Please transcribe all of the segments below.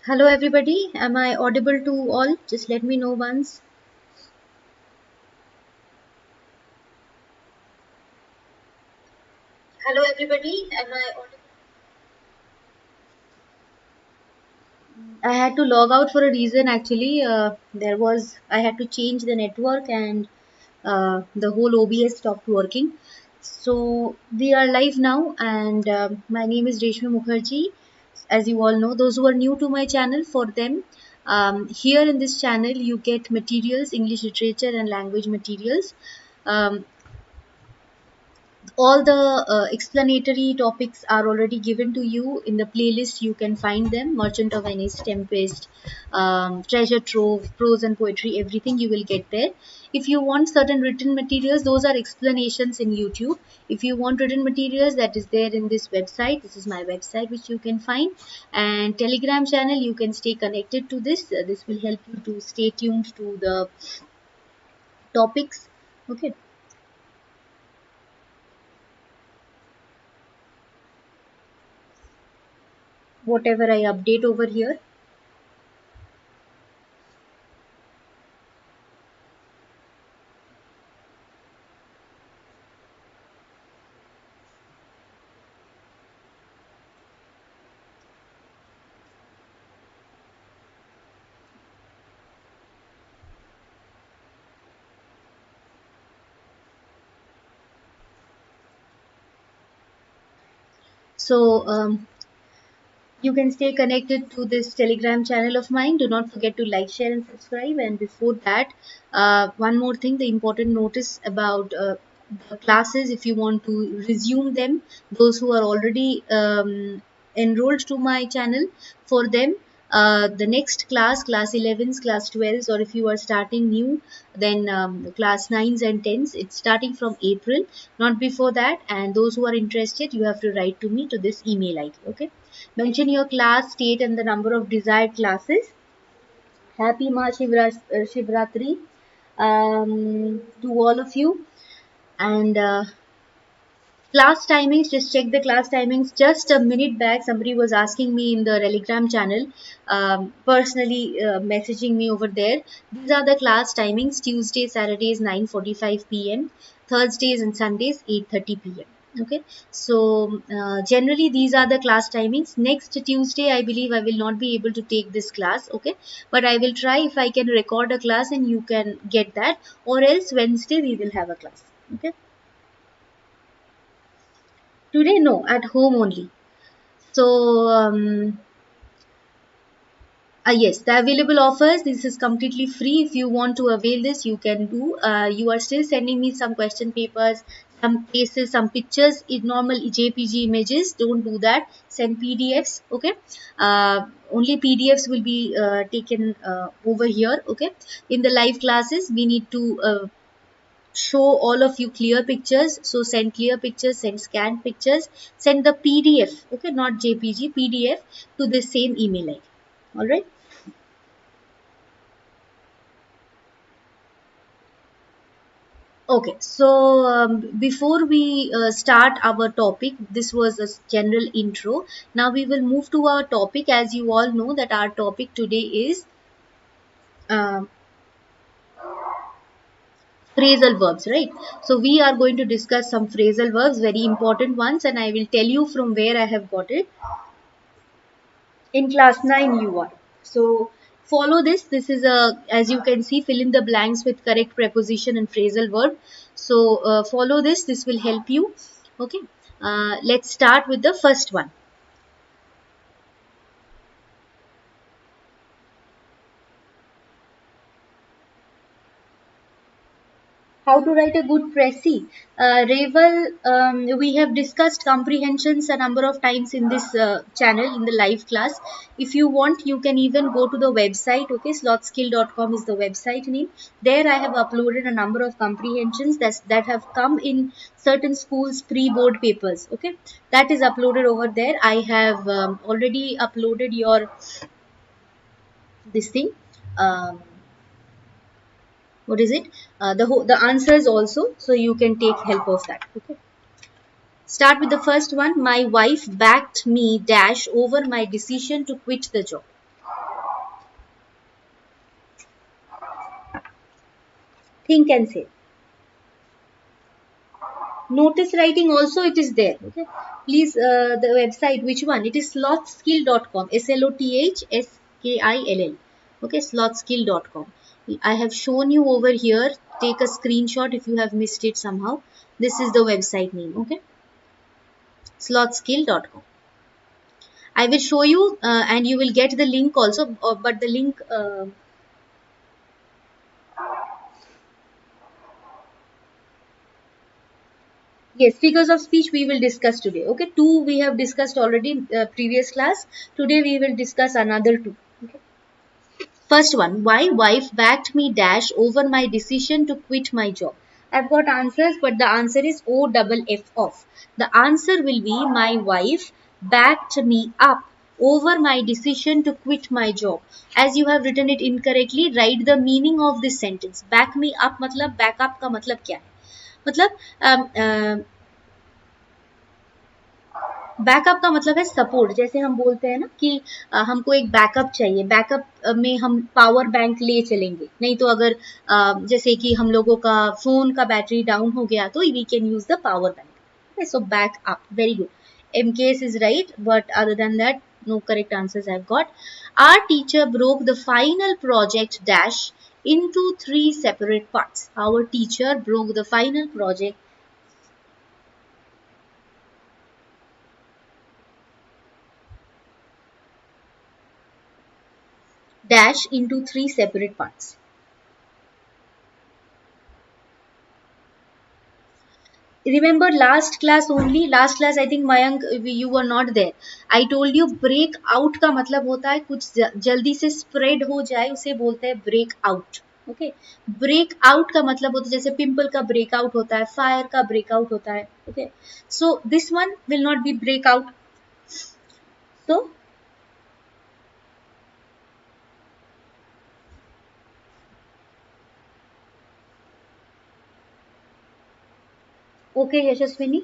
Hello everybody, am I audible to all? Just let me know once. Hello everybody, am I audible? I had to log out for a reason actually. I had to change the network and the whole OBS stopped working. So we are live now and my name is Reshmi Mukherjee. As you all know, those who are new to my channel, for them, here in this channel you get materials, English literature and language materials. Um, all the explanatory topics are already given to you in the playlist. You can find them: Merchant of Venice, Tempest, Treasure Trove, Prose and Poetry, everything you will get there. If you want certain written materials, those are explanations in YouTube. If you want written materials, that is there in this website. This is my website which you can find. And Telegram channel, you can stay connected to this. This will help you to stay tuned to the topics. Okay. Whatever I update over here. So you can stay connected to this Telegram channel of mine. Do not forget to like, share, and subscribe. And before that, one more thing: the important notice about the classes. If you want to resume them, those who are already enrolled to my channel, for them, the next class 11s, class 12s, or if you are starting new, then class 9s and 10s, it's starting from April, not before that. And those who are interested, you have to write to me to this email ID. Okay. Mention your class, state, and the number of desired classes. Happy Shivratri to all of you. And class timings, just check the class timings. Just a minute back, somebody was asking me in the Telegram channel, personally messaging me over there. These are the class timings: Tuesdays, Saturdays 9:45 p.m., Thursdays and Sundays 8:30 p.m. Okay, so generally these are the class timings. Next Tuesday, I believe I will not be able to take this class. Okay, but I will try if I can record a class and you can get that, or else Wednesday we will have a class. Okay. Today, no, at home only. So, yes, the available offers, this is completely free. If you want to avail this, you can do. You are still sending me some question papers, some cases, some pictures in normal JPG images. Don't do that. Send PDFs, okay? Only PDFs will be taken over here, okay? In the live classes, we need to show all of you clear pictures. So send clear pictures, send scanned pictures, send the PDF, okay, not JPG, PDF, to the same email ID. All right. Okay, so before we start our topic, this was a general intro. Now we will move to our topic. As you all know, that our topic today is um phrasal verbs, right? So we are going to discuss some phrasal verbs, very important ones, and I will tell you from where I have got it. In class 9 you are. So follow this is a, as you can see, fill in the blanks with correct preposition and phrasal verb. So follow this will help you. Okay. Let's start with the first one. How to write a good précis. Reval, we have discussed comprehensions a number of times in this channel in the live class. If you want, you can even go to the website. Okay, slotskill.com is the website name. There I have uploaded a number of comprehensions that have come in certain schools pre-board papers. Okay, that is uploaded over there. I have already uploaded your this thing. Um, what is it, the answers also, so you can take help of that. Okay, start with the first one. My wife backed me dash over my decision to quit the job. Think and say. Notice writing also it is there. Okay. Please, the website, which one? It is slotskill.com. Slotskill. Okay, slotskill.com. I have shown you over here. Take a screenshot if you have missed it somehow. This is the website name. Okay, slotskill.com. I will show you and you will get the link also. But the link. Yes, figures of speech we will discuss today. Okay, two we have discussed already in previous class. Today we will discuss another two. Okay. First one, why wife backed me dash over my decision to quit my job. I've got answers, but the answer is O double F off. The answer will be my wife backed me up over my decision to quit my job. As you have written it incorrectly, write the meaning of this sentence. Back me up मतलब back up का मतलब क्या है? मतलब backup का मतलब है support. जैसे हम बोलते हैं ना कि हमको एक बैकअप चाहिए. बैकअप में हम पावर बैंक ले चलेंगे. नहीं तो अगर जैसे कि हम लोगों का फोन का बैटरी डाउन हो गया तो we can use the power bank. So backup. Very good. MKS is right, but other than that, no correct answers I've got. Our teacher broke the final project dash into 3 separate parts. Our teacher broke the final project dash into 3 separate parts. Remember last class only, last class I think Mayank you were not there. I told you break out का मतलब होता है कुछ जल्दी से spread हो जाए उसे बोलते हैं break out. Okay, break out का मतलब होता है जैसे pimple का break out होता है, fire का break out होता है. Okay, so this one will not be break out. So okay, Yashaswini.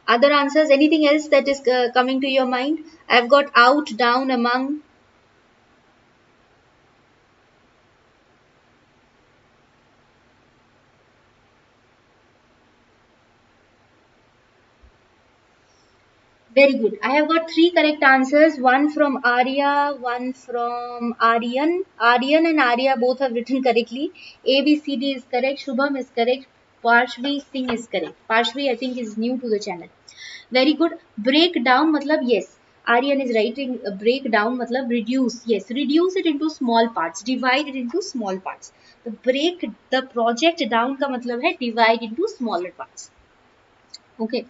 Other answers, anything else that is coming to your mind? I've got out, down, among. Very good. I have got 3 correct answers. One from Arya, one from Aryan. Aryan and Arya both have written correctly. A, B, C, D is correct. Shubham is correct. Parshvi Singh is correct. Parshvi I think is new to the channel. Very good. Break down matlab yes. Aryan is writing break down matlab reduce. Yes, reduce it into small parts. Divide it into small parts. The break the project down ka matlab hai divide into smaller parts. Okay.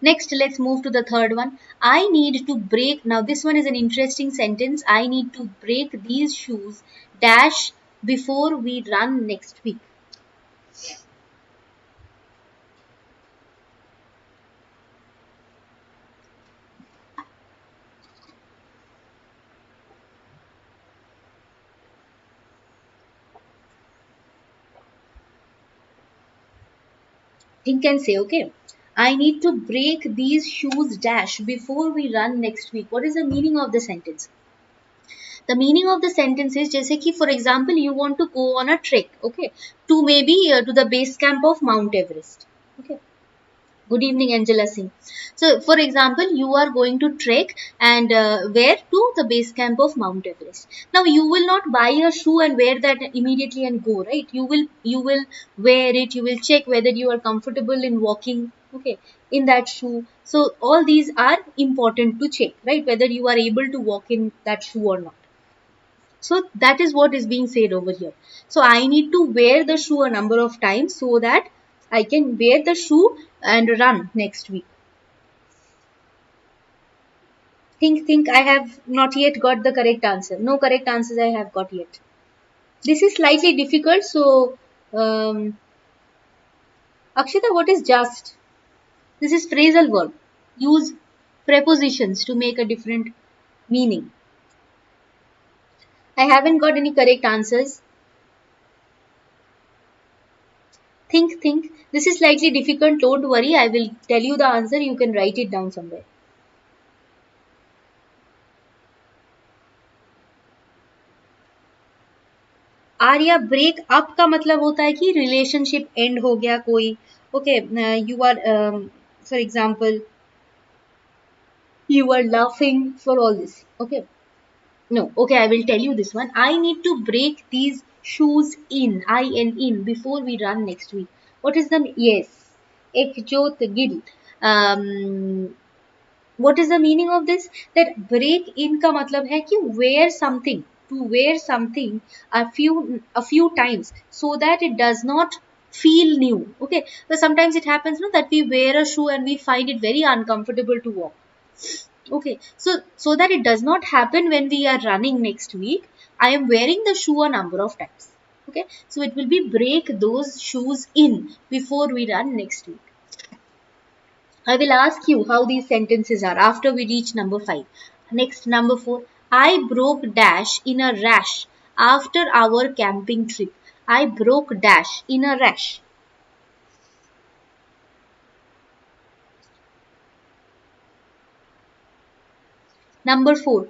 Next, let's move to the third one. I need to break. Now, this one is an interesting sentence. I need to break these shoes dash before we run next week. Think and say, okay. I need to break these shoes dash before we run next week. What is the meaning of the sentence? The meaning of the sentence is जैसे कि for example you want to go on a trek, okay, to maybe to the base camp of Mount Everest. Okay. Good evening, Angela Singh. So, for example, you are going to trek and where to the base camp of Mount Everest. Now, you will not buy a shoe and wear that immediately and go, right? You will wear it. You will check whether you are comfortable in walking, okay, in that shoe. So, all these are important to check, right? Whether you are able to walk in that shoe or not. So that is what is being said over here. So I need to wear the shoe a number of times so that I can wear the shoe and run next week. Think. I have not yet got the correct answer. No correct answers I have got yet. This is slightly difficult. So, Akshita, what is just? This is phrasal verb. Use prepositions to make a different meaning. I haven't got any correct answers. Think. This is slightly difficult. Don't worry. I will tell you the answer. You can write it down somewhere. Arya break up का मतलब होता है कि relationship and हो गया कोई. Okay, you are for example you are laughing for all this. Okay, no, okay, I will tell you this one. I need to break these shoes in, in, before we run next week. What is the, yes, ekjot gil. um what is the meaning of this? That break in ka matlab hai ki wear something, to wear something a few times so that it does not feel new. Okay, so sometimes it happens, no, that we wear a shoe and we find it very uncomfortable to walk. Okay, so that it does not happen when we are running next week, I am wearing the shoe a number of times. Okay, so it will be break those shoes in before we run next week. I will ask you how these sentences are after we reach number 5. Next, number 4. I broke dash in a rash after our camping trip. I broke dash in a rash. Number 4.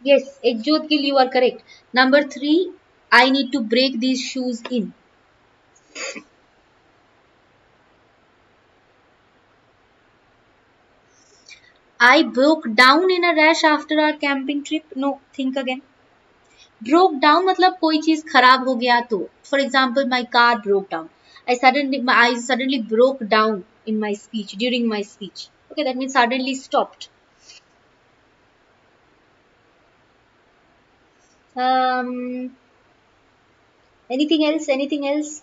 Yes, Ekjot Gil, you are correct. Number 3. I need to break these shoes in. I broke down in a rash after our camping trip. No, think again. Broke down मतलब कोई चीज खराब हो गया तो. For example, my car broke down. I suddenly broke down in my speech, during my speech. Okay, that means suddenly stopped. Um, anything else? Anything else?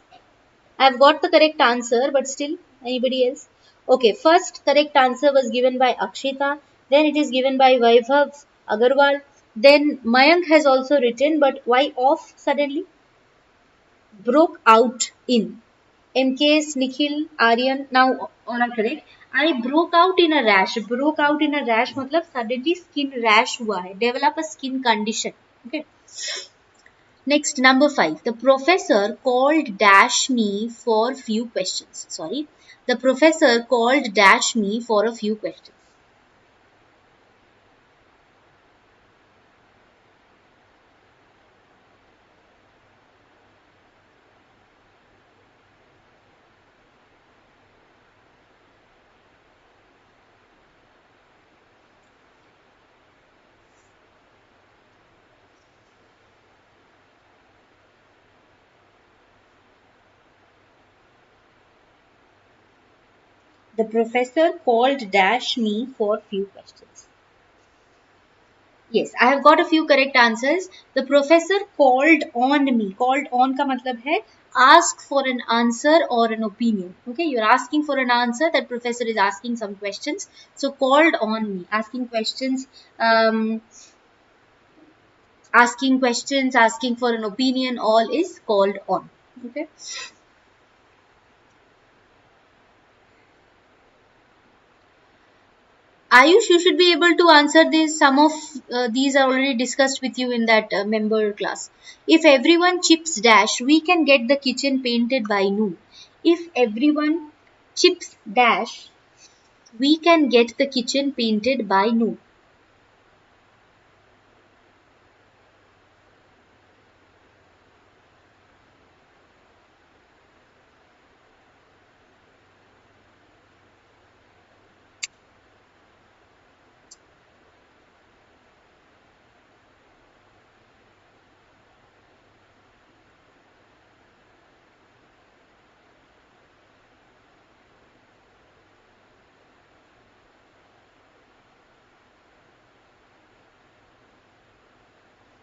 I've got the correct answer, but still, anybody else? Okay, first correct answer was given by Akshita, then it is given by Vaibhav Agarwal, then Mayank has also written, but why off suddenly? Broke out in. MKS, Nikhil, Aryan, now all are correct. I broke out in a rash. Broke out in a rash मतलब suddenly skin rash हुआ है. Develop a skin condition. Okay. Next, number 5. The professor called dash me for few questions. Sorry. The professor called dash me for a few questions. The professor called dash me for few questions. Yes, I have got a few correct answers. The professor called on me. Called on का मतलब है ask for an answer or an opinion. Okay, you're asking for an answer. That professor is asking some questions. So called on me, asking questions, asking for an opinion. All is called on. Okay. Ayush, you should be able to answer this. Some of these are already discussed with you in that member class. If everyone chips dash, we can get the kitchen painted by noon. If everyone chips dash, we can get the kitchen painted by noon.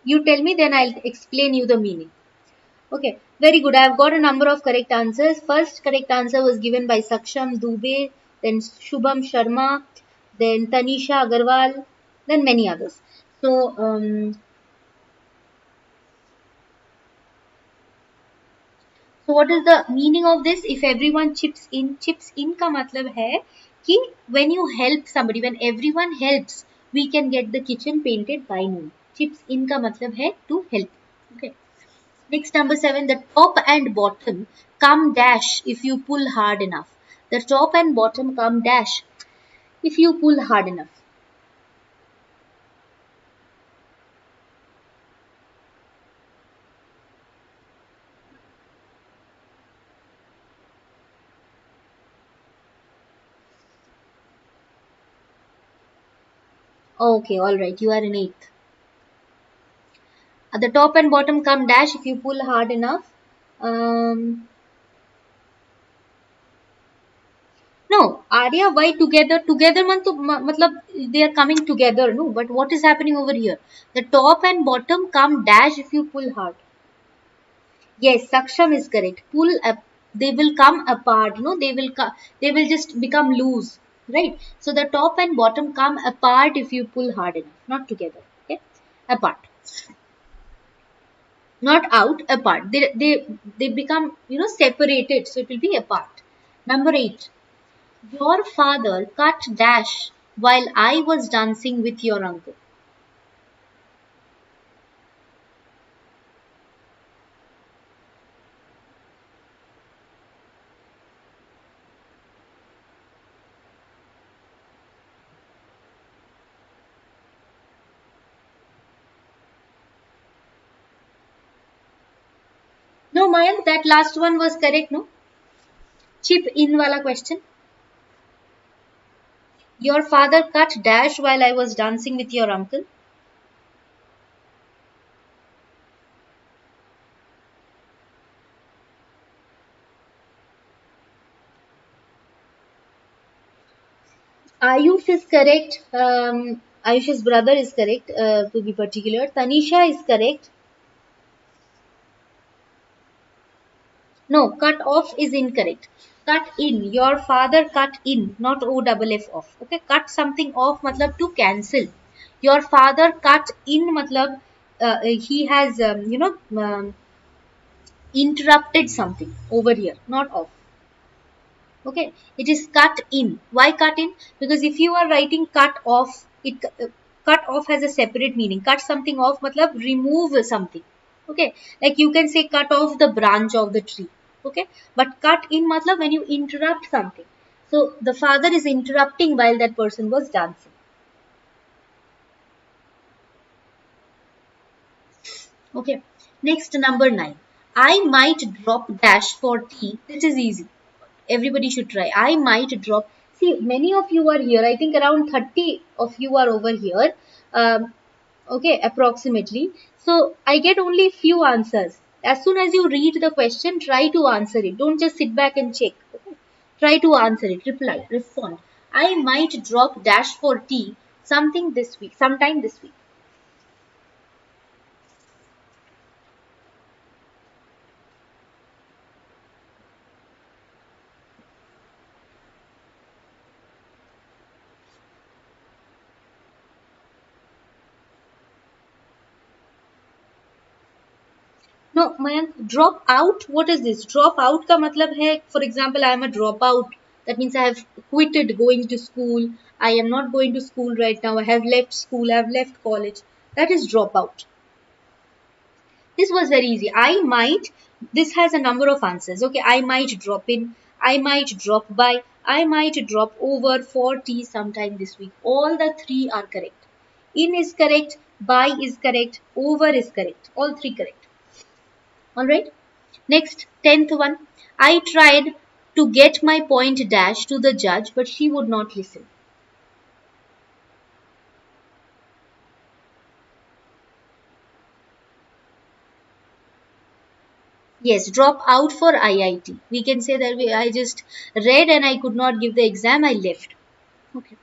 You tell me, then I'll explain you the meaning. Okay, very good. I've got a number of correct answers. First correct answer was given by Saksham Dubey, then Shubham Sharma, then Tanisha Agarwal, then many others. So what is the meaning of this? If everyone chips in का मतलब है कि when you help somebody, when everyone helps, we can get the kitchen painted by noon. Chips in का मतलब है to help. Okay. Next, number 7, the top and bottom come dash if you pull hard enough. The top and bottom come dash if you pull hard enough. Okay, all right. You are in eighth. At the top and bottom come dash if you pull hard enough. Um, no, Arya, why together? Together matlab they are coming together. No, but what is happening over here? The top and bottom come dash if you pull hard. Yes, Saksham is correct. Pull up, they will come apart. No, they will just become loose, right? So the top and bottom come apart if you pull hard enough, not together. Okay, apart, not out, apart. They become separated, so it will be apart. Number 8. Your father cut dash while I was dancing with your uncle. No, Mayank, that last one was correct. No, chip in wala question. Your father cut dash while I was dancing with your uncle. Ayush is correct. Ayush's brother is correct, to be particular. Tanisha is correct. No, cut off is incorrect. Cut in. Your father cut in, not O double F off. Okay, cut something off matlab to cancel. Your father cut in matlab he has interrupted something over here, not off. Okay, it is cut in. Why cut in? Because if you are writing cut off, cut off has a separate meaning. Cut something off matlab remove something. Okay, like you can say cut off the branch of the tree. Okay, but cut in matlab when you interrupt something. So the father is interrupting while that person was dancing. Okay, next, number 9. I might drop dash for tea. This is easy. Everybody should try. I might drop. See, many of you are here. I think around 30 of you are over here. Okay, approximately. So I get only few answers. As soon as you read the question, try to answer it. Don't just sit back and check. Okay? Try to answer it. Reply. Respond. I might drop dash for tea something this week. Sometime this week. No, Mayank, drop out. What is this? Drop out का मतलब है, for example, I am a dropout. That means I have quitted going to school. I am not going to school right now. I have left school. I have left college. That is dropout. This was very easy. I might. This has a number of answers. Okay, I might drop in. I might drop by. I might drop over for tea sometime this week. All the three are correct. In is correct. By is correct. Over is correct. All three correct. Alright. Next, 10th one. I tried to get my point dash to the judge, but she would not listen. Yes, drop out for IIT. We can say that I just read and I could not give the exam, I left. Okay.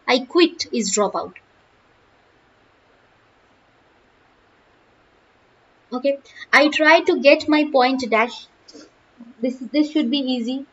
I quit is drop out. Okay. I tried to get my point dash. This should be easy.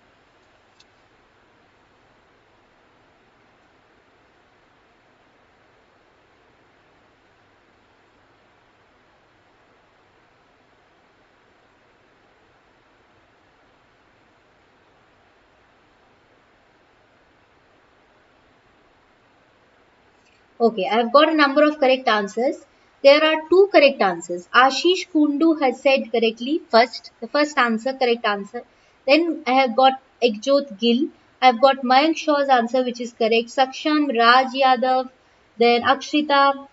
Okay, I have got a number of correct answers. There are two correct answers. Ashish Kundu has said correctly first, the first answer, correct answer. Then I have got Ekjot Gill. I have got Mayank Shaw's answer, which is correct. Saksham, Raj Yadav, then Akshita.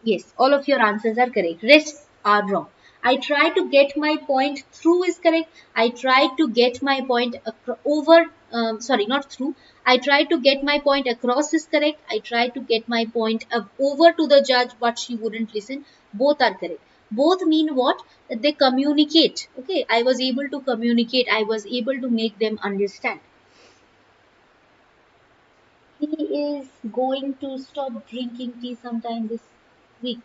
Yes, all of your answers are correct. Rest are wrong. I try to get my point through is correct. I try to get my point over, sorry, not through. I try to get my point across is correct. I try to get my point over to the judge, but she wouldn't listen. Both are correct. Both mean what? That they communicate. Okay, I was able to communicate. I was able to make them understand. He is going to stop drinking tea sometime this week.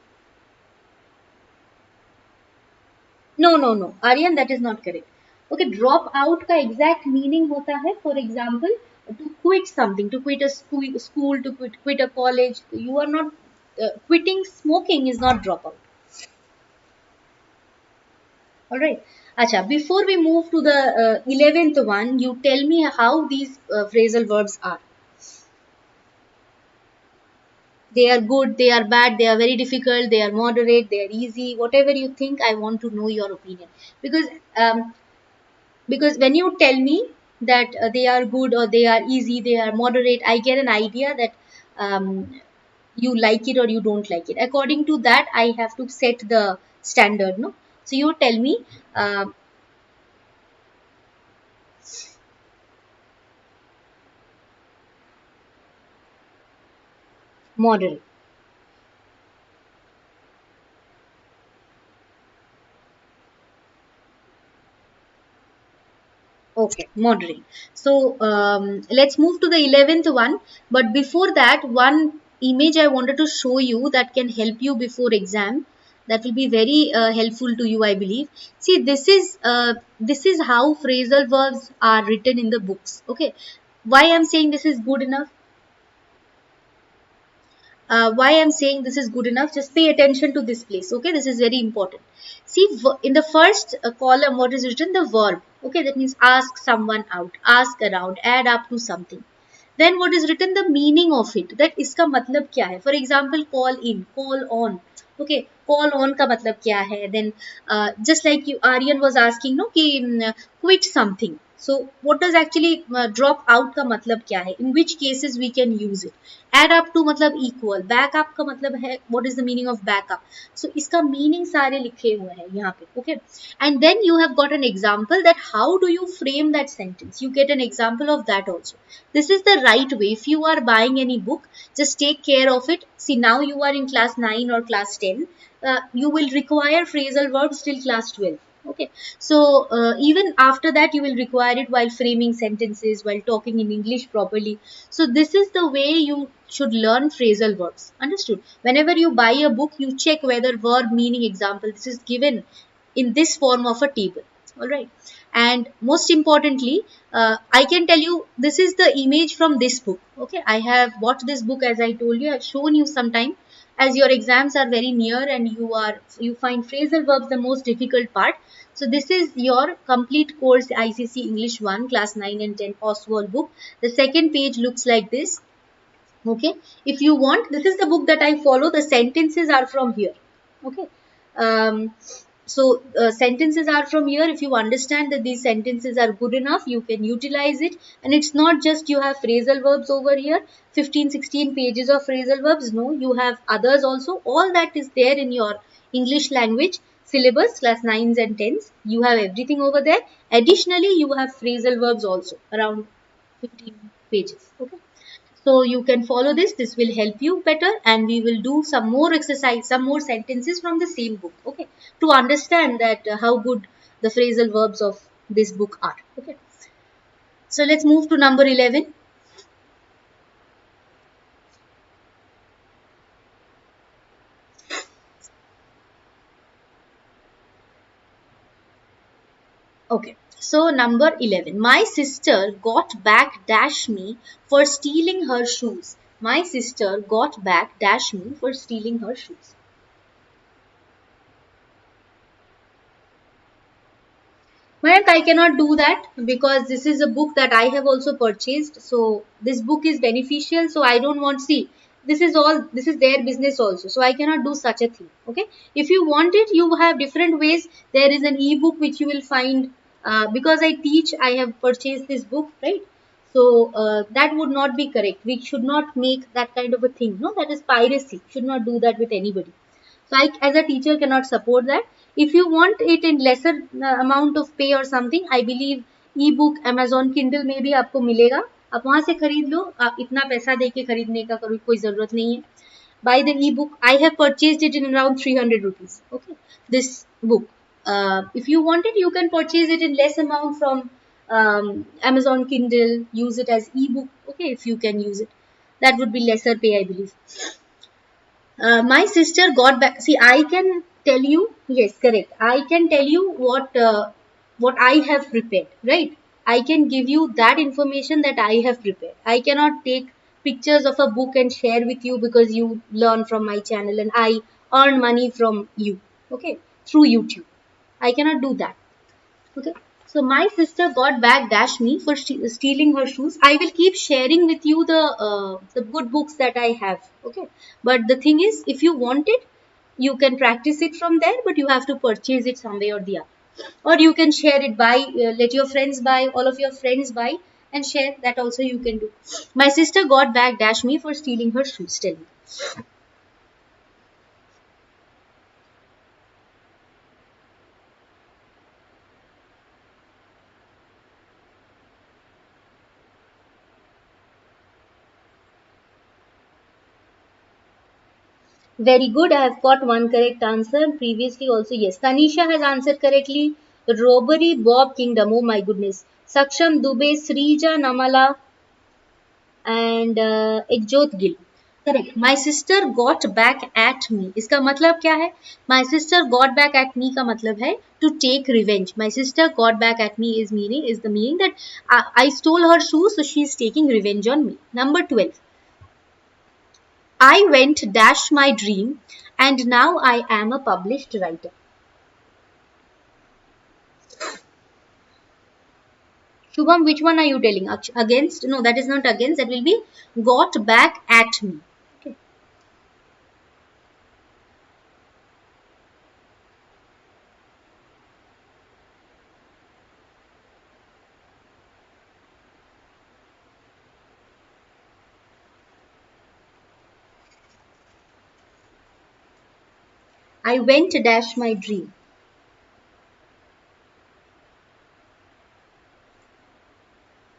No, no, no. Aryan, that is not correct. Okay, drop out का exact meaning होता है, for example, to quit something, to quit a school, to quit a college. You are not quitting smoking is not drop out. All right. Acha, before we move to the 11th one, you tell me how these phrasal verbs are. They are good, they are bad, they are very difficult, they are moderate, they are easy, whatever you think. I want to know your opinion, because because when you tell me that they are good or they are easy, they are moderate, I get an idea that you like it or you don't like it. According to that, I have to set the standard, no? So you tell me, uh, moderate. Okay, moderate. So let's move to the 11th one. But before that, one image I wanted to show you that can help you before exam. That will be very helpful to you, I believe. See, this is how phrasal verbs are written in the books. Okay, why I'm saying this is good enough? Why I'm saying this is good enough, just pay attention to this place. Okay, this is very important. See, in the first column, what is written? The verb. Okay, that means ask someone out, ask around, add up to something. Then what is written? The meaning of it. That इसका मतलब क्या है? For example, call in, call on. Okay, call on का मतलब क्या है? Then just like you, Aryan was asking, no, कि quit something. So what does actually drop out का मतलब क्या है? In which cases we can use it? Add up to मतलब equal. Back up का मतलब है, what is the meaning of back up? So इसका meaning सारे लिखे हुए हैं यहाँ पे. Okay, and then you have got an example that how do you frame that sentence? You get an example of that also. This is the right way. If you are buying any book, just take care of it. See, now you are in class 9 or class 10. You will require phrasal verbs till class 12. Okay, so even after that you will require it while framing sentences, while talking in English properly. So this is the way you should learn phrasal verbs. Understood? Whenever you buy a book, you check whether verb meaning example this is given in this form of a table. All right, and most importantly, I can tell you this is the image from this book. Okay, I have bought this book, as I told you. I've shown you sometime. As your exams are very near and you find phrasal verbs the most difficult part, so this is your complete course ICC English 1 class 9 and 10 Oswald book. The second page looks like this. Okay, if you want, this is the book that I follow. The sentences are from here. Okay, um, so sentences are from here. If you understand that these sentences are good enough, you can utilize it. And it's not just you have phrasal verbs over here, 15-16 pages of phrasal verbs. No, you have others also. All that is there in your English language syllabus, class 9s and 10s. You have everything over there. Additionally, you have phrasal verbs also around 15 pages. Okay, so you can follow this. This will help you better, and we will do some more exercise, some more sentences from the same book. Okay, to understand that how good the phrasal verbs of this book are. Okay, so let's move to number 11. Okay, so number 11. My sister got back dash me for stealing her shoes. My sister got back dash me for stealing her shoes. Mayank, I cannot do that because this is a book that I have also purchased. So this book is beneficial. So I don't want, see, this is all, this is their business also. So I cannot do such a thing. Okay. If you want it, you have different ways. There is an ebook which you will find, because I teach, I have purchased this book, right? So that would not be correct. We should not make that kind of a thing. No, that is piracy. Should not do that with anybody. So I, as a teacher, cannot support that. If you want it in lesser amount of pay or something, I believe ebook Amazon Kindle में भी आपको मिलेगा, आप वहां से खरीद लो, आप इतना पैसा दे के खरीदने का कोई जरूरत नहीं है. Buy the ebook. I have purchased it in around 300 rupees. Okay, this book. If you want it, you can purchase it in less amount from Amazon Kindle. Use it as ebook. Okay, if you can use it, that would be lesser pay, I believe. My sister got back. See, I can tell you. Yes, correct. I can tell you what I have prepared. Right. I can give you that information that I have prepared. I cannot take pictures of a book and share with you because you learn from my channel and I earn money from you. Okay, through YouTube. I cannot do that. Okay. So my sister got back dash me for stealing her shoes. I will keep sharing with you the good books that I have. Okay. But the thing is, if you want it, you can practice it from there, but you have to purchase it some way or the other. Or you can share it, buy, let your friends buy, all of your friends buy and share. That also you can do. My sister got back dash me for stealing her shoes. Tell me. Very good. I have got one correct answer. Previously also, yes. Tanisha has answered correctly. Robbery, Bob Kingdom. Oh my goodness. Saksham Dubey, Srija Namala and Ekjot Gill. Correct. My sister got back at me. इसका मतलब क्या है? My sister got back at me का मतलब है to take revenge. My sister got back at me is the meaning that I stole her shoes, so she is taking revenge on me. Number 12. I went dash my dream and now I am a published writer. Shubham, which one are you telling? Against? No, that is not against. That will be got back at me. Okay. I went dash my dream.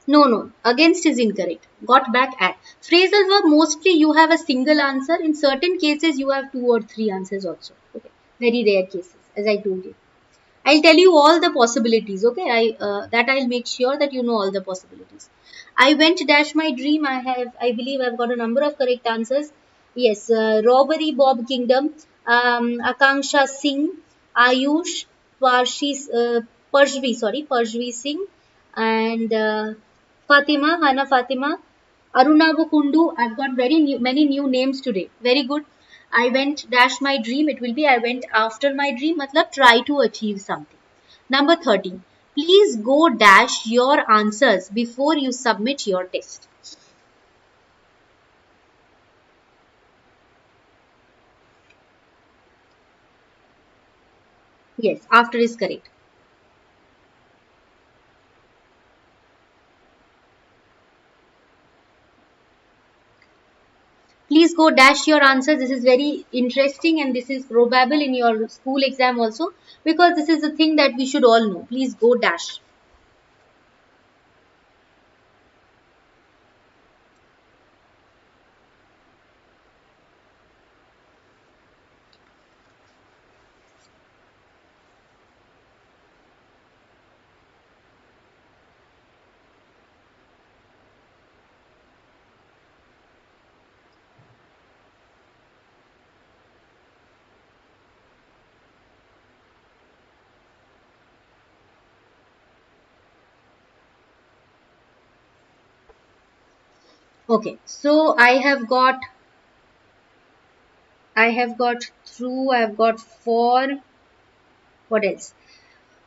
No. Against is incorrect. Got back at. Phrasal verb, mostly you have a single answer. In certain cases, you have 2 or 3 answers also. Okay. Very rare cases, as I told you. I'll tell you all the possibilities. Okay. I'll make sure that you know all the possibilities. I went dash my dream. I believe I've got a number of correct answers. Yes. Robbery, Bob Kingdom, Akanksha Singh, Ayush, Parshvi Singh, and Fatima, Hana Fatima, Arunabu Kundu. I've got many new names today. Very good. I went dash my dream. It will be I went after my dream. Matlab try to achieve something. Number 13. Please go dash your answers before you submit your test. Yes, after is correct. Please go dash your answers. This is very interesting and this is probable in your school exam also because this is the thing that we should all know. Please go dash. Okay, so I have got through, I have got for, what else?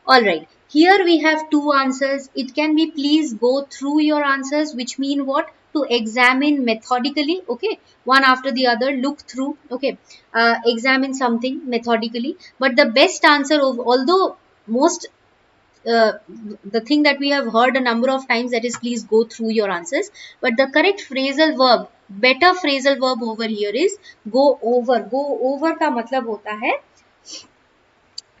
Alright, here we have 2 answers. It can be please go through your answers, which mean what? To examine methodically, okay? One after the other, look through, okay? Examine something methodically. But the best answer, although most the thing that we have heard a number of times, that is please go through your answers, but the correct phrasal verb, better phrasal verb over here is go over. Go over का मतलब होता है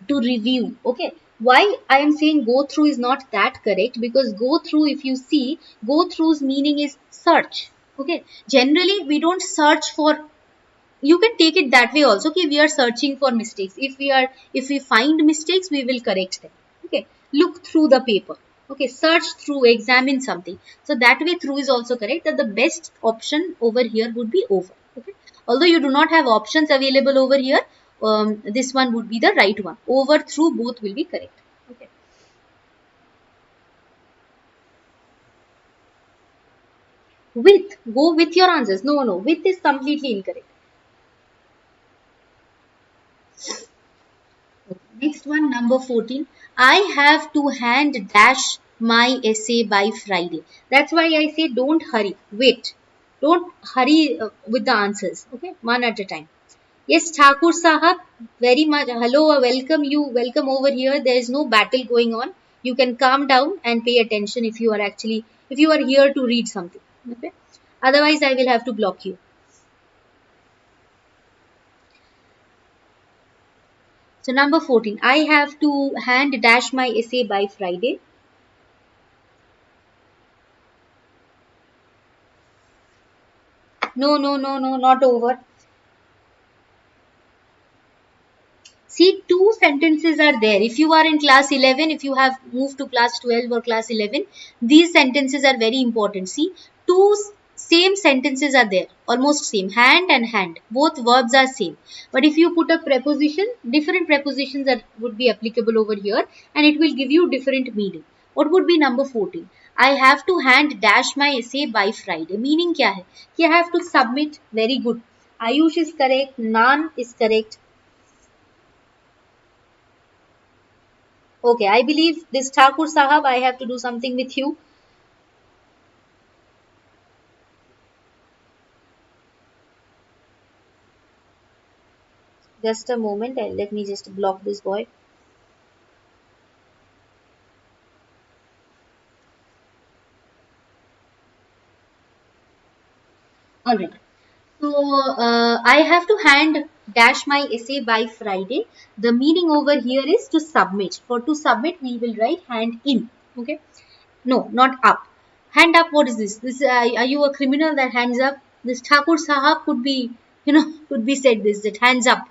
to review. Okay, why I am saying go through is not that correct, because go through, if you see, go through's meaning is search. Okay, generally we don't search for, you can take it that way also, okay, we are searching for mistakes. If we find mistakes, we will correct them. Okay, look through the paper. Okay, search through, examine something. So that way through is also correct, that the best option over here would be over. Okay, although you do not have options available over here, this one would be the right one. Over, through, both will be correct. Okay, with, go with your answers. No, with is completely incorrect. Next one, number 14. I have to hand dash my essay by Friday. That's why I say don't hurry. Wait. Don't hurry with the answers. Okay, one at a time. Yes, Thakur Sahab, very much. Hello, welcome you. Welcome over here. There is no battle going on. You can calm down and pay attention if you are actually, if you are here to read something. Okay. Otherwise, I will have to block you. So number 14. I have to hand dash my essay by Friday. No, not over. See, two sentences are there. If you are in class 11, if you have moved to class 12 or class 11, these sentences are very important. See, two same sentences are there, almost same, hand and hand. Both verbs are same. But if you put a preposition, different prepositions would be applicable over here, and it will give you different meaning. What would be number 14? I have to hand dash my essay by Friday. Meaning क्या है? कि I have to submit. Very good. Ayush is correct. Nan is correct. Okay, I believe this Thakur Sahab, I have to do something with you. Just a moment, let me just block this boy. Alright. So, I have to hand dash my essay by Friday. The meaning over here is to submit. For to submit, we will write hand in. Okay. No, not up. Hand up, what is this? This are you a criminal that hands up? This Thakur Sahab could be, could be said this, that hands up.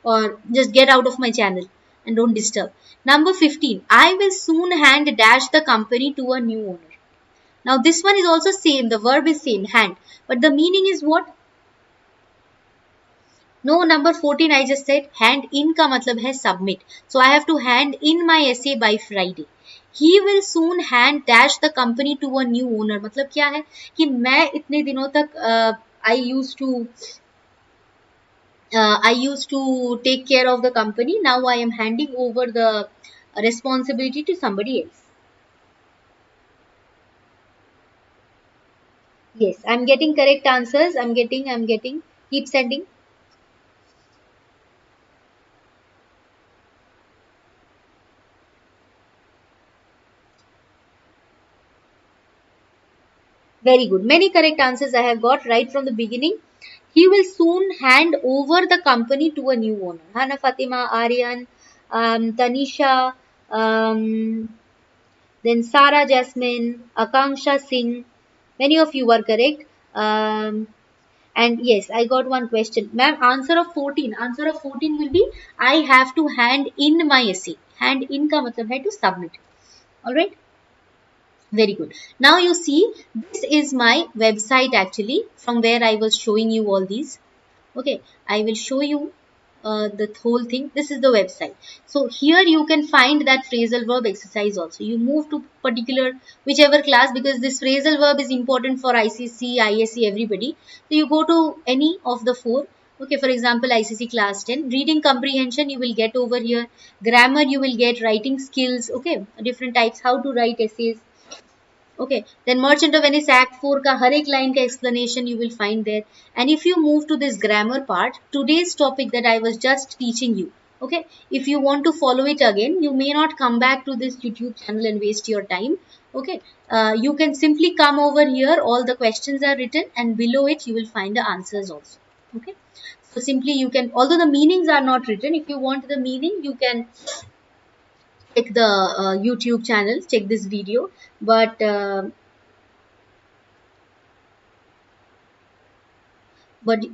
Or just get out of my channel and don't disturb. Number 15. I will soon hand dash the company to a new owner. Now this one is also same. The verb is same, hand. But the meaning is what? No, number 14 I just said hand in ka matlab hai submit. So I have to hand in my essay by Friday. He will soon hand dash the company to a new owner. मतलब क्या है कि मैं इतने दिनों तक I used to take care of the company. Now I am handing over the responsibility to somebody else. Yes, I'm getting correct answers. I'm getting. Keep sending. Very good. Many correct answers I have got right from the beginning. He will soon hand over the company to a new owner. Hana Fatima, Aryan, Tanisha, then Sarah Jasmine, Akanksha Singh. Many of you are correct. And yes, I got one question. Ma'am, answer of 14. Answer of 14 will be, I have to hand in my essay. Hand in ka matlab hai to submit. Alright. Very good. Now you see, this is my website actually, from where I was showing you all these. Okay, I will show you the whole thing. This is the website. So here you can find that phrasal verb exercise also. You move to particular whichever class, because this phrasal verb is important for ICC, ISC, everybody. So you go to any of the four. Okay, for example, ICC class 10. Reading comprehension you will get over here. Grammar you will get. Writing skills. Okay, different types. How to write essays. Okay, then Merchant of Venice Act 4 ka har ek line ka explanation you will find there. And if you move to this grammar part, today's topic that I was just teaching you, okay, if you want to follow it again, you may not come back to this YouTube channel and waste your time. Okay, you can simply come over here, all the questions are written, and below it you will find the answers also. Okay, So simply you can, although the meanings are not written, if you want the meaning, you can check the YouTube channel, check this video. But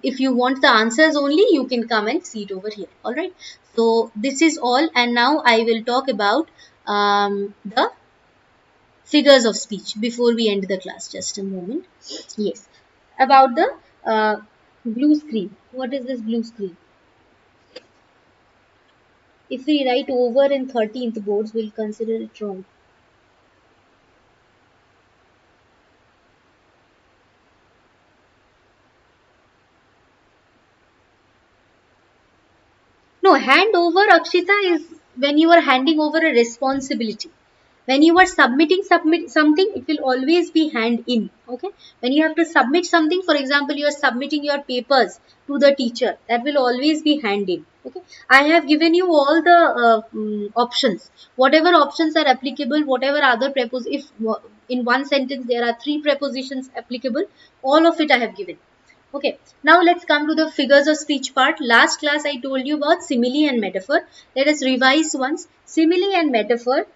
if you want the answers only, you can come and see it over here. All right. So this is all, and now I will talk about the figures of speech before we end the class. Just a moment. Yes, about the blue screen. What is this blue screen? If we write over in 13th boards, we'll consider it wrong. No, hand over, Akshita, is when you are handing over a responsibility. When you are submitting something, it will always be hand in. Okay. When you have to submit something, for example, you are submitting your papers to the teacher, that will always be hand in. Okay. I have given you all the options. Whatever options are applicable, whatever other prepositions, if in one sentence there are 3 prepositions applicable, all of it I have given. Okay, now let's come to the figures of speech part. Last class I told you about simile and metaphor. Let us revise once. Simile and metaphor.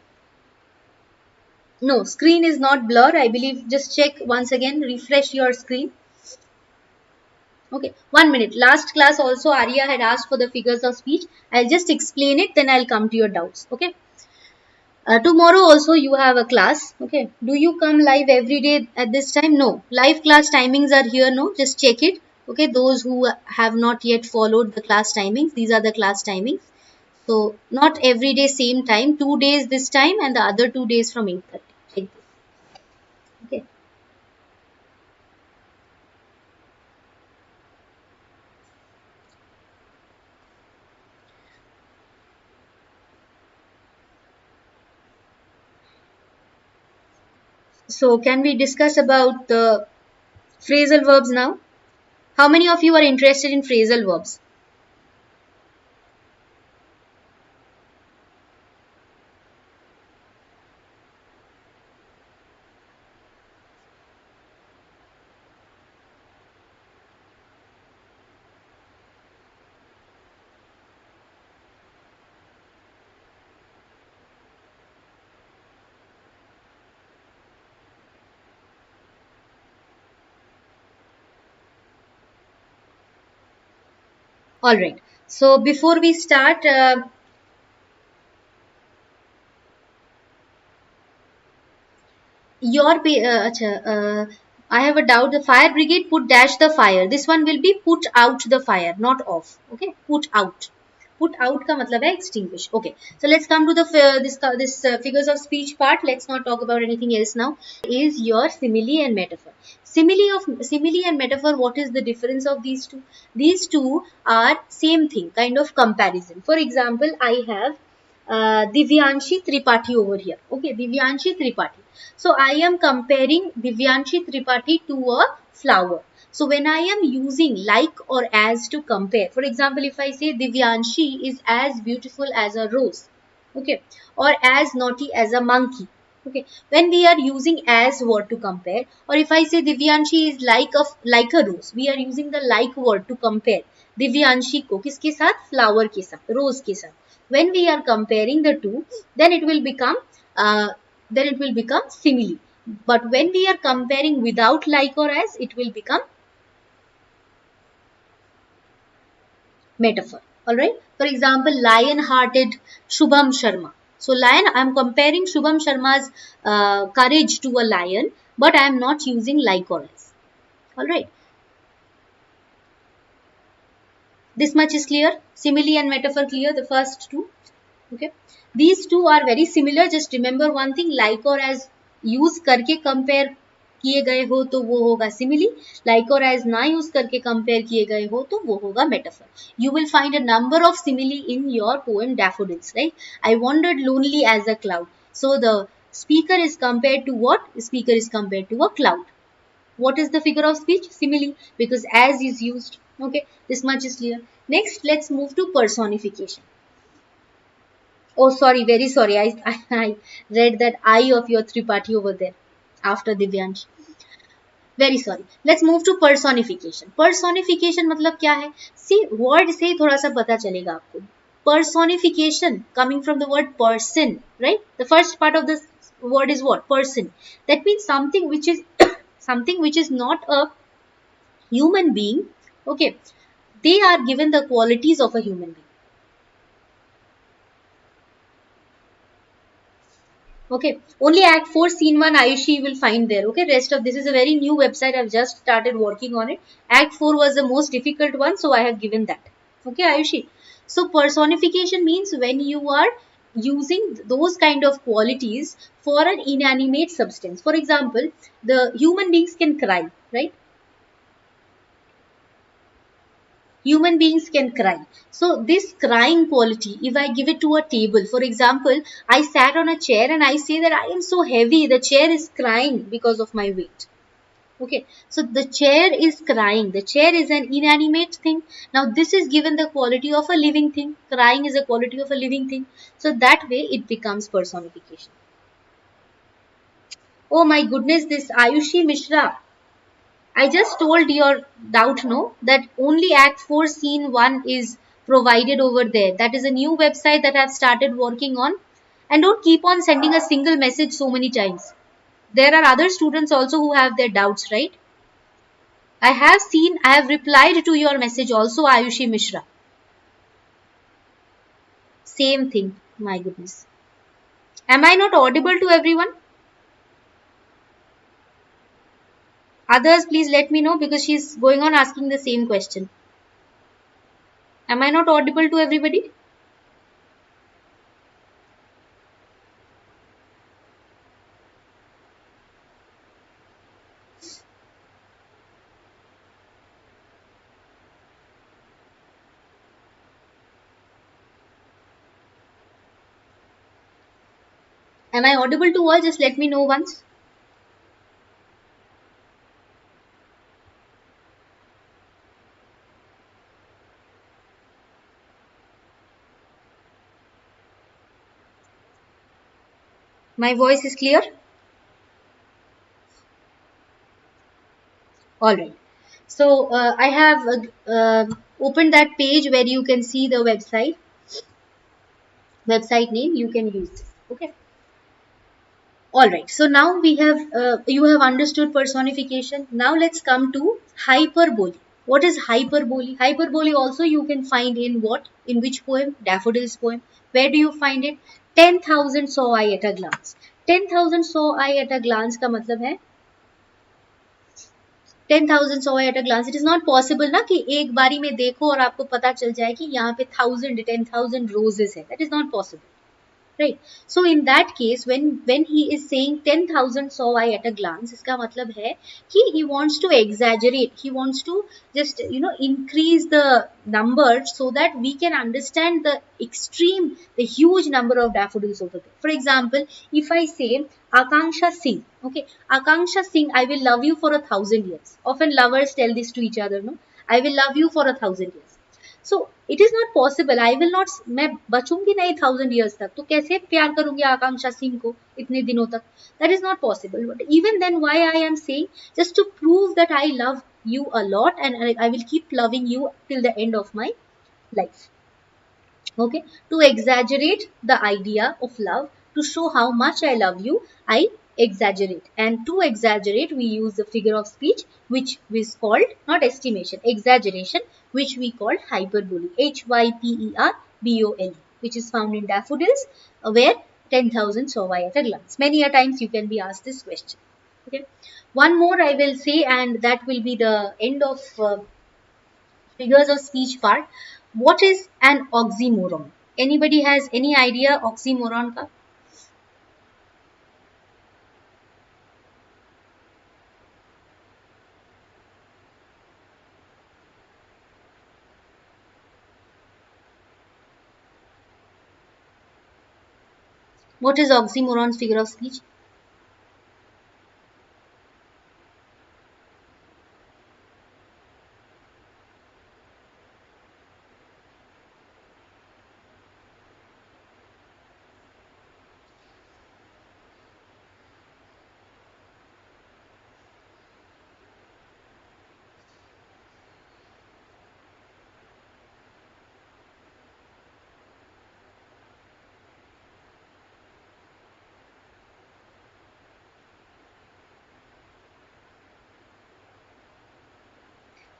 No, screen is not blur. I believe, just check once again, refresh your screen. Okay, 1 minute. Last class also Arya had asked for the figures of speech. I'll just explain it, then I'll come to your doubts. Okay. Tomorrow also you have a class. Okay. Do you come live every day at this time? No. Live class timings are here. No. Just check it. Okay. Those who have not yet followed the class timings, these are the class timings. So not every day same time. 2 days this time and the other 2 days from 8:30. Check this. Okay. So can we discuss about the phrasal verbs now? How many of you are interested in phrasal verbs? All right. So before we start, I have a doubt. The fire brigade put dash the fire. This one will be put out the fire, not off. Okay, put out. Put out का मतलब है extinguish. Okay, so let's come to the this figures of speech part. Let's not talk about anything else now. Is your simile and metaphor. Simile and metaphor. What is the difference of these two? These two are same thing, kind of comparison. For example, I have Divyanshi Tripathi over here. Okay, Divyanshi Tripathi. So I am comparing Divyanshi Tripathi to a flower. So when I am using like or as to compare, for example, if I say Divyanshi is as beautiful as a rose, okay, or as naughty as a monkey, okay, when we are using as word to compare, or if I say Divyanshi is like a rose, we are using the like word to compare Divyanshi को किसके साथ? Flower के साथ, rose के साथ. When we are comparing the two, then it will become simile. But when we are comparing without like or as, it will become metaphor. Alright. For example, lion-hearted Shubham Sharma. So lion, I am comparing Shubham Sharma's courage to a lion, but I am not using like or as. Alright. This much is clear. Simile and metaphor clear, the first two. Okay. These two are very similar. Just remember one thing, like or as use करके compare किए गए हो तो वो होगा simile, like or as ना use करके compare किए गए हो तो वो होगा metaphor. You will find a number of simile in your poem Daffodils, right? I wandered lonely as a cloud. So the speaker is compared to what? The speaker is compared to a cloud. What is the figure of speech? Simile, because as is used. Okay, this much is clear. Next, let's move to personification. Oh, sorry, very sorry. I read that I of your Tripathi over there after Divyansh. Very sorry, let's move to personification. Personification मतलब क्या है? सी word से थोड़ा सा पता चलेगा आपको. Personification coming from the word person, right? The first part of this word is what? Person. That means something which is something which is not a human being. Okay, they are given the qualities of a human being. Okay, only Act 4 Scene 1 Ayushi you will find there. Okay, rest of this is a very new website. I've just started working on it. Act 4 was the most difficult one, so I have given that. Okay, Ayushi. So personification means when you are using those kind of qualities for an inanimate substance. For example, the human beings can cry, right? Human beings can cry. So this crying quality, if I give it to a table, for example, I sat on a chair and I say that I am so heavy, the chair is crying because of my weight. Okay, so the chair is crying. The chair is an inanimate thing. Now this is given the quality of a living thing. Crying is a quality of a living thing. So that way it becomes personification. Oh my goodness, this Ayushi Mishra. I just told your doubt, no, that only Act 4 Scene 1 is provided over there. That is a new website that I've started working on. And don't keep on sending a single message so many times. There are other students also who have their doubts, right? I have replied to your message also, Ayushi Mishra. Same thing, my goodness. Am I not audible to everyone? Others, please let me know because she's going on asking the same question. Am I not audible to everybody? Am I audible to all? Just let me know once. My voice is clear? Alright. So I have opened that page where you can see the website name. You can use this. Okay. Alright. So now we have you have understood personification. Now let's come to hyperbole. What is hyperbole? Hyperbole also you can find in what? In which poem? Daffodil's poem. Where do you find it? 10,000 saw I at a glance. 10,000 saw I at a glance का मतलब है 10,000 saw at a glance. It is not possible ना कि एक बारी में देखो और आपको पता चल जाए कि यहाँ पे 10,000 roses है. That is not possible. Right. So in that case, when he is saying 10,000 saw I at a glance, इसका मतलब है कि he wants to exaggerate. He wants to just increase the number so that we can understand the huge number of daffodils over there. For example, if I say Akanksha Singh, okay, Akanksha Singh, I will love you for 1,000 years. Often lovers tell this to each other, no, I will love you for 1,000 years. So it is not possible. I will not, मैं बचूंगी नहीं 1,000 years तक, तो कैसे प्यार करूंगी आकांक्षा सिंह को इतने दिनों तक? That is not possible. But even then why I am saying just to prove that I love you a lot and I will keep loving you till the end of my life. Okay, to exaggerate the idea of love, to show how much I love you, I exaggerate. And to exaggerate we use the figure of speech which is called not estimation, exaggeration, which we call hyperbole, hyperbole, which is found in daffodils, where 10,000 saw I at a glance. Many a times you can be asked this question. Okay, one more I will say and that will be the end of figures of speech part. What is an oxymoron? Anybody has any idea oxymoron ka? What is oxymoron's figure of speech?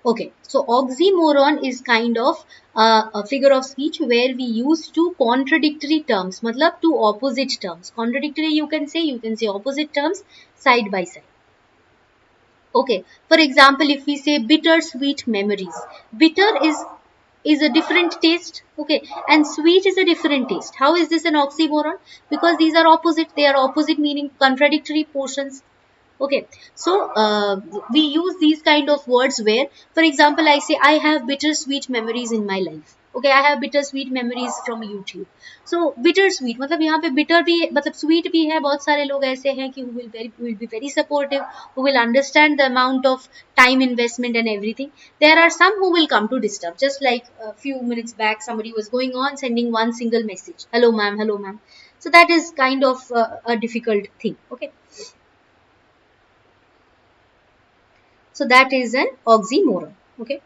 Okay, so oxymoron is kind of a figure of speech where we use two contradictory terms, matlab two opposite terms. Contradictory you can say opposite terms side by side. Okay, for example, if we say bittersweet memories, bitter is a different taste, okay, and sweet is a different taste. How is this an oxymoron? Because these are opposite, they are opposite meaning, contradictory portions. Okay, so we use these kind of words where, for example, I say I have bittersweet memories in my life. Okay, I have bittersweet memories from YouTube. So bittersweet मतलब यहाँ पे bitter भी मतलब sweet भी है. बहुत सारे लोग ऐसे हैं कि who will be very supportive, who will understand the amount of time investment and everything. There are some who will come to disturb. Just like a few minutes back, somebody was going on sending one single message, hello ma'am, hello ma'am. So that is kind of a difficult thing. Okay. So that is an oxymoron. Okay.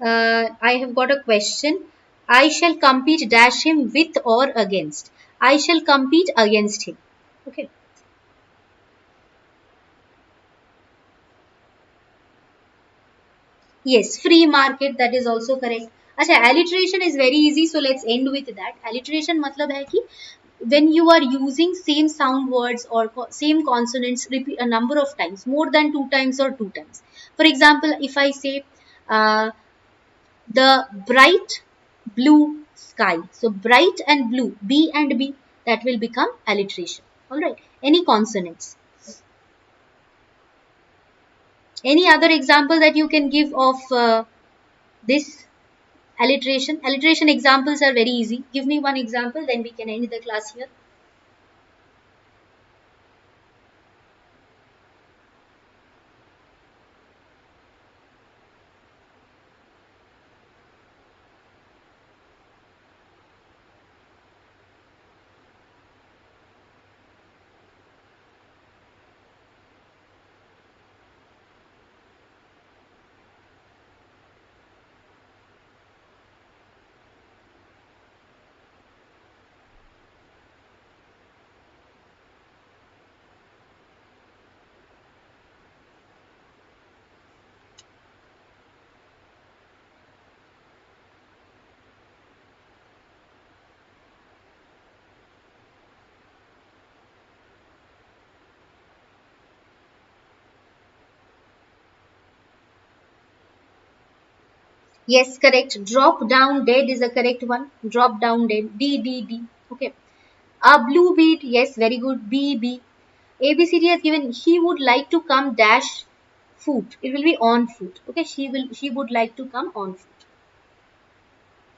I have got a question. I shall compete dash him with or against. I shall compete against him. Okay. Yes, free market, that is also correct. अच्छा, alliteration is very easy, so let's end with that. Alliteration मतलब है कि when you are using same sound words or same consonants repeat a number of times, more than two times or two times. For example, if I say uh, the bright blue sky. So bright and blue, B and B, that will become alliteration. Alright. Any consonants? Any other example that you can give of this alliteration? Alliteration examples are very easy. Give me one example, then we can end the class here. Yes, correct. Drop down dead is a correct one. Drop down dead. D, D, D. Okay. A blue beat. Yes, very good. B, B. ABCD has given he would like to come dash foot. It will be on foot. Okay, she would like to come on foot.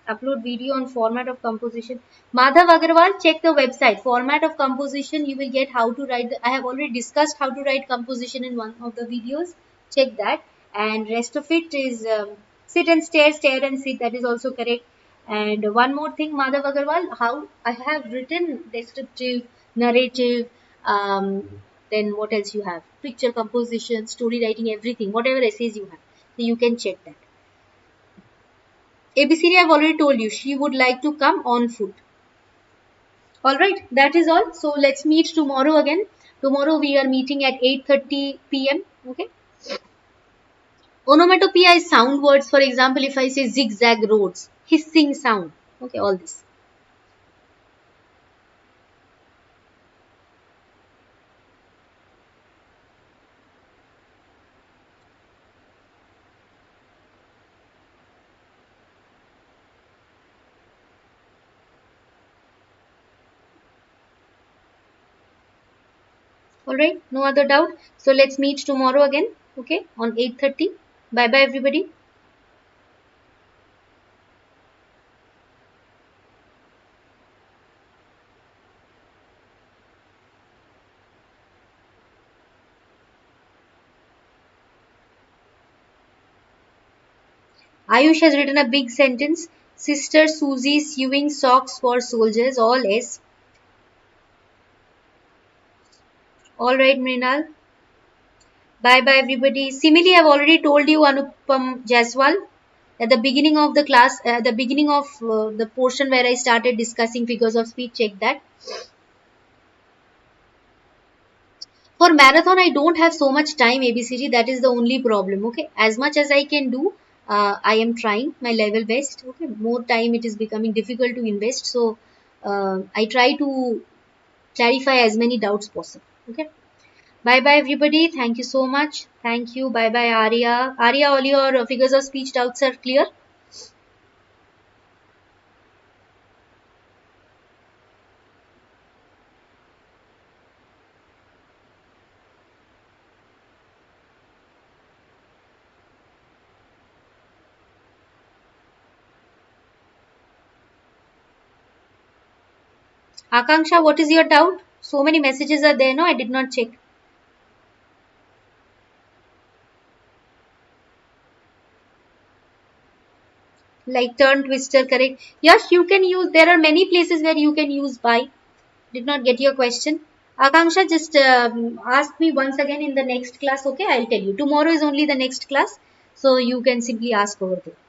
Upload video on format of composition. Madhav Agarwal, check the website. Format of composition, you will get how to write. I have already discussed how to write composition in one of the videos. Check that. And rest of it is sit and stare and sit. That is also correct. And one more thing, Madhav Agarwal, how I have written descriptive, narrative, then what else you have? Picture composition, story writing, everything, whatever essays you have. So you can check that. ABCD, I've already told you, she would like to come on foot. Alright, that is all. So let's meet tomorrow again. Tomorrow we are meeting at 8:30 p.m. Okay. Onomatopoeia is sound words. For example, if I say zigzag roads, hissing sound. Okay, all this. Alright, no other doubt. So let's meet tomorrow again. Okay, on 8:30. Bye bye, everybody. Ayush has written a big sentence. Sister Susie sewing socks for soldiers. All S. Alright, Mrinal. Bye bye everybody. Simile, I've already told you Anupam Jaiswal at the beginning of the class, at the beginning of the portion where I started discussing figures of speech. Check that. For marathon, I don't have so much time, ABCG. That is the only problem. Okay, as much as I can do, I am trying my level best. Okay, more time it is becoming difficult to invest. So I try to clarify as many doubts possible. Okay. Bye bye everybody. Thank you so much. Thank you. Bye bye Arya. Arya, all your figures of speech doubts are clear. Akanksha, what is your doubt? So many messages are there. No, I did not check. Like turn twister, correct? Yes, you can use. There are many places where you can use by. Did not get your question. Akanksha, just ask me once again in the next class. Okay, I'll tell you. Tomorrow is only the next class, so you can simply ask over there. Okay?